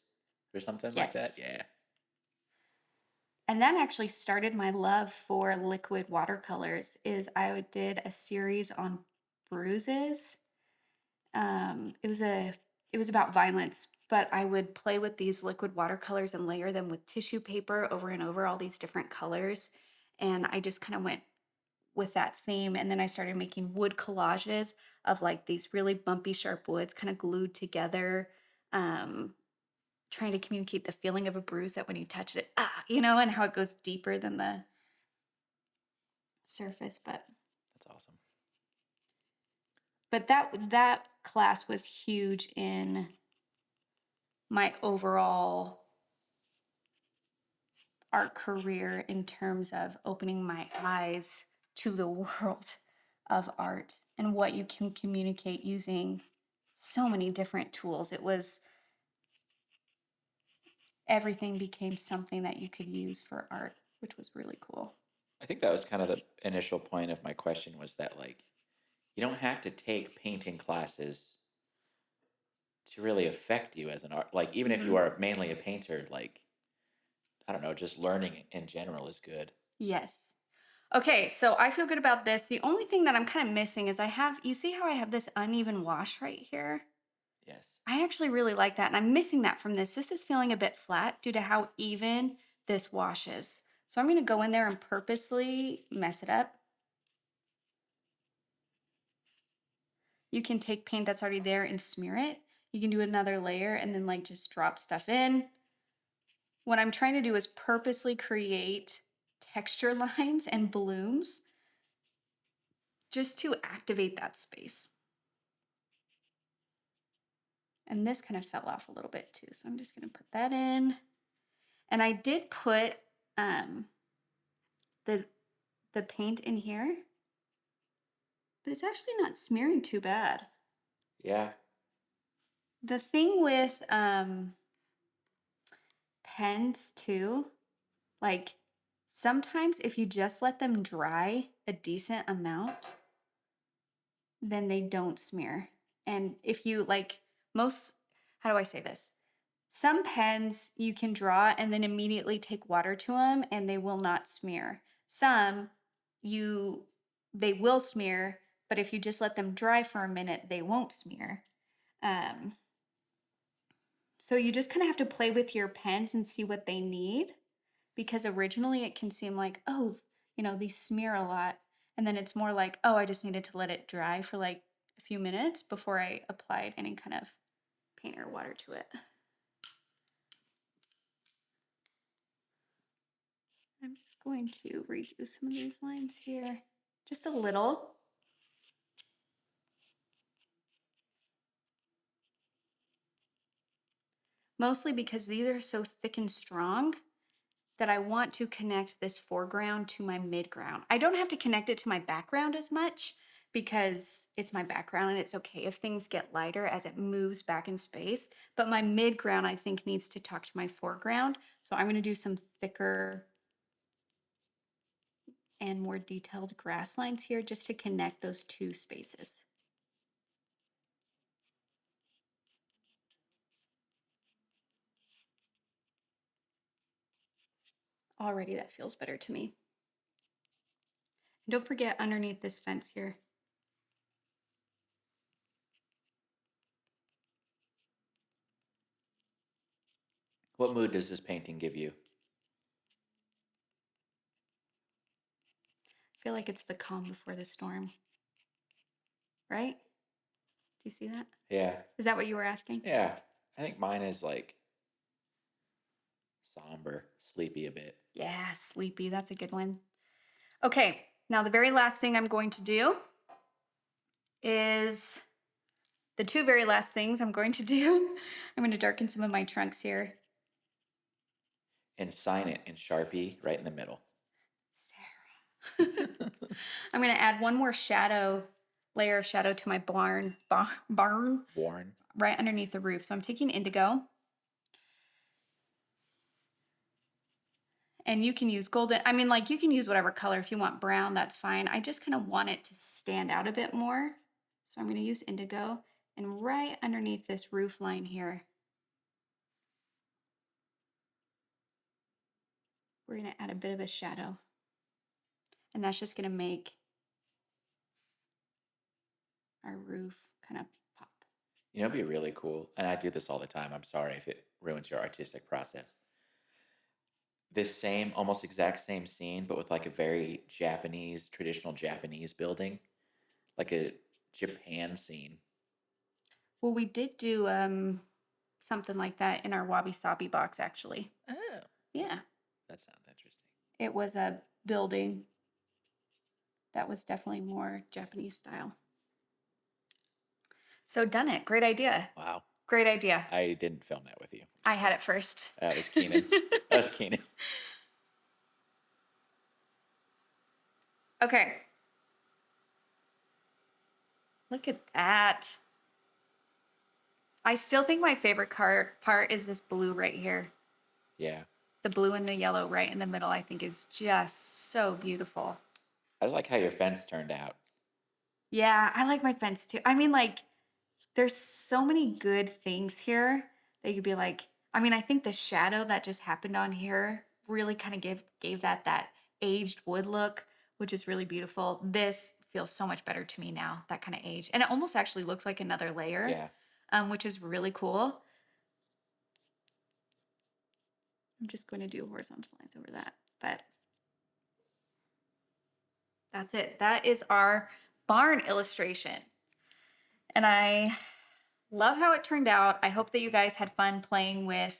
[SPEAKER 2] or something like that?
[SPEAKER 1] Yes.
[SPEAKER 2] Yeah.
[SPEAKER 1] And that actually started my love for liquid watercolors is did a series on bruises. It was about violence, but I would play with these liquid watercolors and layer them with tissue paper over and over all these different colors. And I just kind of went with that theme. And then I started making wood collages of like these really bumpy, sharp woods kind of glued together. Um, Trying to communicate the feeling of a bruise that when you touch it, and how it goes deeper than the surface.
[SPEAKER 2] That's awesome.
[SPEAKER 1] But that class was huge in my overall art career in terms of opening my eyes to the world of art and what you can communicate using so many different tools. It was everything became something that you could use for art, which was really cool.
[SPEAKER 2] I think that was kind of the initial point of my question was that like you don't have to take painting classes to really affect you as an art. Like even if you
[SPEAKER 1] Mhm.
[SPEAKER 2] are mainly a painter, like I don't know, just learning in general is good.
[SPEAKER 1] Yes. Okay, so I feel good about this. The only thing that I'm kind of missing is you see how I have this uneven wash right here?
[SPEAKER 2] Yes.
[SPEAKER 1] I actually really like that, and I'm missing that from this. This is feeling a bit flat due to how even this washes. So I'm going to go in there and purposely mess it up. You can take paint that's already there and smear it. You can do another layer and then like just drop stuff in. What I'm trying to do is purposely create texture lines and blooms just to activate that space. And this kind of fell off a little bit too. So I'm just going to put that in. And I did put um, the paint in here, but it's actually not smearing too bad.
[SPEAKER 2] Yeah.
[SPEAKER 1] The thing with pens too, like sometimes if you just let them dry a decent amount, then they don't smear. And if you like most, how do I say this? Some pens you can draw and then immediately take water to them and they will not smear. Some you they will smear, but if you just let them dry for a minute, they won't smear. Um, so you just kind of have to play with your pens and see what they need because originally it can seem like, oh, these smear a lot. And then it's more like, oh, I just needed to let it dry for like a few minutes before I applied any kind of paint or water to it. I'm just going to redo some of these lines here, just a little. Mostly because these are so thick and strong that I want to connect this foreground to my midground. I don't have to connect it to my background as much because it's my background and it's okay if things get lighter as it moves back in space. But my midground, I think, needs to talk to my foreground. So I'm going to do some thicker and more detailed grass lines here just to connect those two spaces. Already that feels better to me. And don't forget underneath this fence here.
[SPEAKER 2] What mood does this painting give you?
[SPEAKER 1] I feel like it's the calm before the storm, right? Do you see that?
[SPEAKER 2] Yeah.
[SPEAKER 1] Is that what you were asking?
[SPEAKER 2] Yeah. I think mine is like somber, sleepy a bit.
[SPEAKER 1] Yeah, sleepy. That's a good one. Okay, now the very last thing I'm going to do is the two very last things I'm going to do. I'm going to darken some of my trunks here.
[SPEAKER 2] and sign it in Sharpie right in the middle.
[SPEAKER 1] Sarah. I'm going to add one more layer of shadow to my barn
[SPEAKER 2] Warren.
[SPEAKER 1] right underneath the roof. So I'm taking indigo. And you can use golden. I mean, like, you can use whatever color. If you want brown, that's fine. I just kind of want it to stand out a bit more. So I'm going to use indigo. And right underneath this roof line here, we're going to add a bit of a shadow. And that's just going to make our roof kind of pop.
[SPEAKER 2] You know, it'd be really cool, and I do this all the time. I'm sorry if it ruins your artistic process. This same, almost exact same scene, but with like a very Japanese, traditional Japanese building, like a Japan scene.
[SPEAKER 1] Well, we did do something like that in our wabi sabi box, actually.
[SPEAKER 2] Oh,
[SPEAKER 1] Yeah.
[SPEAKER 2] that sounds interesting.
[SPEAKER 1] It was a building that was definitely more Japanese style. So done it. Great idea.
[SPEAKER 2] Wow.
[SPEAKER 1] Great idea.
[SPEAKER 2] I didn't film that with you.
[SPEAKER 1] I had it first.
[SPEAKER 2] That was Keenan. That was Keenan.
[SPEAKER 1] Okay. Look at that. I still think my favorite part is this blue right here.
[SPEAKER 2] Yeah.
[SPEAKER 1] The blue and the yellow right in the middle, I think, is just so beautiful.
[SPEAKER 2] I like how your fence turned out.
[SPEAKER 1] Yeah, I like my fence too. I mean, like, there's so many good things here that you could be like, I mean, I think the shadow that just happened on here really kind of gave that aged wood look, which is really beautiful. This feels so much better to me now, that kind of age. And it almost actually looks like another layer, which is really cool. I'm just going to do horizontal lines over that, but that's it. That is our barn illustration. And I love how it turned out. I hope that you guys had fun playing with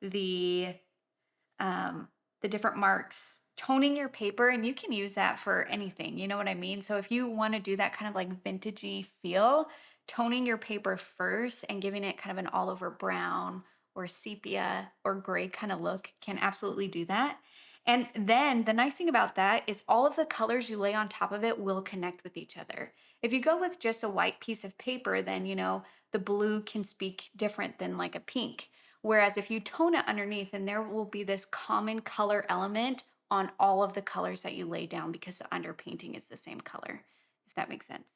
[SPEAKER 1] the different marks, toning your paper, and you can use that for anything. You know what I mean? So if you want to do that kind of like vintagey feel, toning your paper first and giving it kind of an all over brown or sepia or gray kind of look can absolutely do that. And then the nice thing about that is all of the colors you lay on top of it will connect with each other. If you go with just a white piece of paper, then, you know, the blue can speak different than like a pink. Whereas if you tone it underneath, then there will be this common color element on all of the colors that you lay down because the underpainting is the same color, if that makes sense.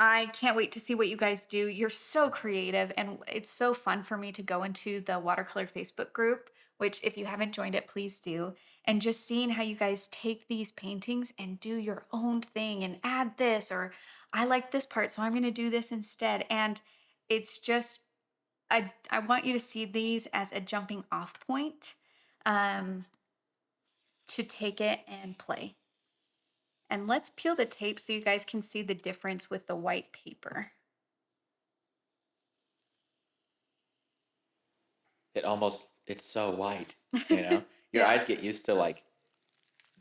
[SPEAKER 1] I can't wait to see what you guys do. You're so creative, and it's so fun for me to go into the watercolor Facebook group, which if you haven't joined it, please do. And just seeing how you guys take these paintings and do your own thing and add this, or I like this part, so I'm going to do this instead. And it's just, I want you to see these as a jumping off point to take it and play. And let's peel the tape so you guys can see the difference with the white paper.
[SPEAKER 2] It's so white, you know? Your eyes get used to like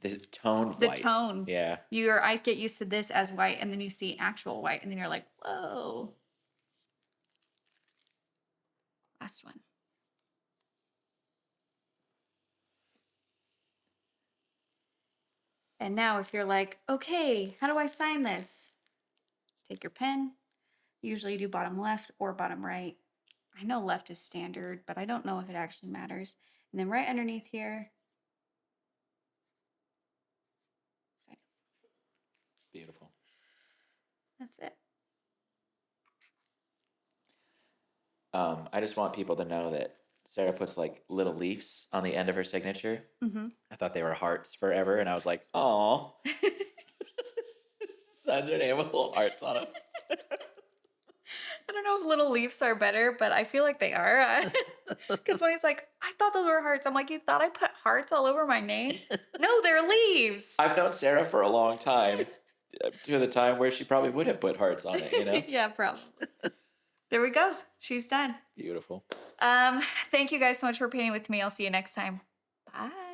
[SPEAKER 2] the toned white.
[SPEAKER 1] The tone.
[SPEAKER 2] Yeah.
[SPEAKER 1] Your eyes get used to this as white, and then you see actual white, and then you're like, whoa. Last one. And now if you're like, okay, how do I sign this? Take your pen. Usually you do bottom left or bottom right. I know left is standard, but I don't know if it actually matters. And then right underneath here. Sign.
[SPEAKER 2] Beautiful.
[SPEAKER 1] That's it.
[SPEAKER 2] I just want people to know that Sarah puts like little leaves on the end of her signature.
[SPEAKER 1] Mm-hmm.
[SPEAKER 2] I thought they were hearts forever, and I was like, "Aw." Signs her name with little hearts on them.
[SPEAKER 1] I don't know if little leaves are better, but I feel like they are. Because when he's like, I thought those were hearts. I'm like, you thought I put hearts all over my name? No, they're leaves.
[SPEAKER 2] I've known Sarah for a long time, to the time where she probably would have put hearts on it, you know?
[SPEAKER 1] Yeah, probably. There we go. She's done.
[SPEAKER 2] Beautiful.
[SPEAKER 1] Thank you guys so much for painting with me. I'll see you next time. Bye.